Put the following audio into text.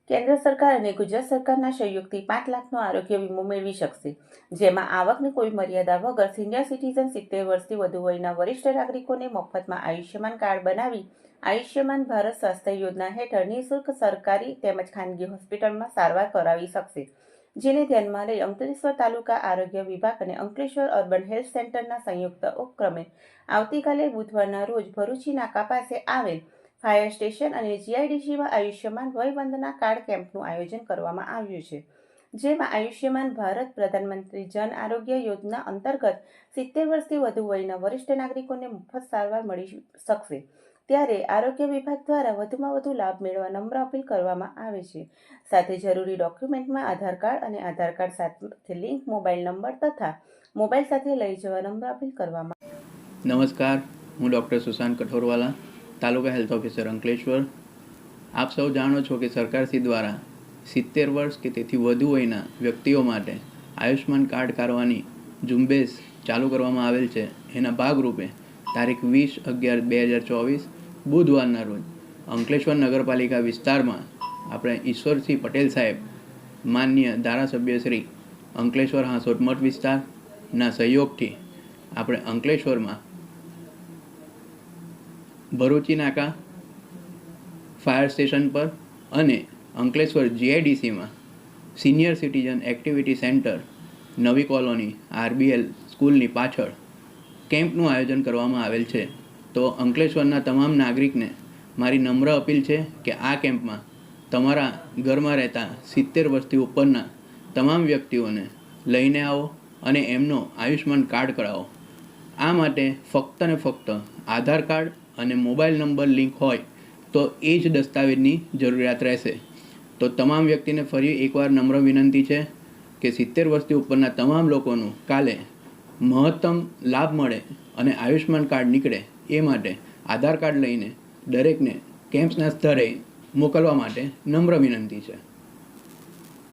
કેન્દ્ર સરકાર અને ગુજરાત સરકારના સહયોગથી 5 લાખનો આરોગ્ય વીમો મેળવી શકશે, જેમાં આવકની કોઈ મર્યાદા વગર સિનિયર સિટીઝન 70 વર્ષથી વધુ વયના વરિષ્ઠ નાગરિકોને મફતમાં આયુષ્યમાન કાર્ડ બનાવી આયુષ્યમાન ભારત સ્વાસ્થ્ય યોજના હેઠળ નિઃશુલ્ક સરકારી તેમજ ખાનગી હોસ્પિટલમાં સારવાર કરાવી શકશે. જેને ધ્યાનમાં લઈ અંકલેશ્વર તાલુકા આરોગ્ય વિભાગ અને અંકલેશ્વર અર્બન હેલ્થ સેન્ટરના સંયુક્ત ઉપક્રમે આવતીકાલે બુધવારના રોજ ભરૂચી નાકા પાસે આવેલ ફાયર સ્ટેશન અને જીઆઈડીસીમાં આયુષ્યમાન વયવંદના કાર્ડ કેમ્પનું આયોજન કરવામાં આવ્યું છે, જેમાં આયુષ્યમાન ભારત પ્રધાનમંત્રી જન આરોગ્ય યોજના અંતર્ગત 70 વર્ષથી વધુ વયના વરિષ્ઠ નાગરિકોને મફત સારવાર મળી શકશે. ત્યારે આરોગ્ય વિભાગ દ્વારા વધુમાં વધુ લાભ મેળવવા નમ્ર અપીલ કરવામાં આવે છે. સાથે જરૂરી ડોક્યુમેન્ટમાં આધાર કાર્ડ અને આધાર કાર્ડ સાથે લિંક મોબાઈલ નંબર તથા મોબાઈલ સાથે લઈ જવા નમ્ર અપીલ કરવામાં. નમસ્કાર, હું ડૉક્ટર સુશાંત કઠોરવાલા, તાલુકા હેલ્થ ઓફિસર અંકલેશ્વર. આપ સૌ જાણો છો કે સરકારશ્રી દ્વારા 70 વર્ષ કે તેથી વધુ વયના વ્યક્તિઓ માટે આયુષ્યમાન કાર્ડ કાઢવાની ઝુંબેશ ચાલુ કરવામાં આવેલ છે. એના ભાગરૂપે તારીખ 20/11/2024 બુધવારના રોજ અંકલેશ્વર નગરપાલિકા વિસ્તારમાં આપણે ઈશ્વરસિંહ પટેલ સાહેબ, માનનીય ધારાસભ્ય શ્રી અંકલેશ્વર હાંસોટ મઠ વિસ્તારના સહયોગથી આપણે અંકલેશ્વરમાં ભરૂચી નાકા ફાયર સ્ટેશન પર અને અંકલેશ્વર જીઆઈડીસીમાં સિનિયર સિટીઝન એક્ટિવિટી સેન્ટર નવી કોલોની આરબીએલ સ્કૂલની પાછળ કેમ્પનું આયોજન કરવામાં આવેલ છે. તો અંકલેશ્વરના તમામ નાગરિકને મારી નમ્ર અપીલ છે કે આ કેમ્પમાં તમારા ઘરમાં રહેતા 70 વર્ષથી ઉપરના તમામ વ્યક્તિઓને લઈને આવો અને એમનો આયુષ્યમાન કાર્ડ કરાવો. આ માટે ફક્ત ને ફક્ત આધાર કાર્ડ અને મોબાઈલ નંબર લિંક હોય તો એ જ દસ્તાવેજની જરૂરિયાત રહેશે. તો તમામ વ્યક્તિને ફરી એકવાર નમ્ર વિનંતી છે કે 70 વર્ષથી ઉપરના તમામ લોકોનું કાલે મહત્તમ લાભ મળે અને આયુષ્યમાન કાર્ડ નીકળે એ માટે આધાર કાર્ડ લઈને દરેકને કેમ્પ્સના સ્થળે મોકલવા માટે નમ્ર વિનંતી છે.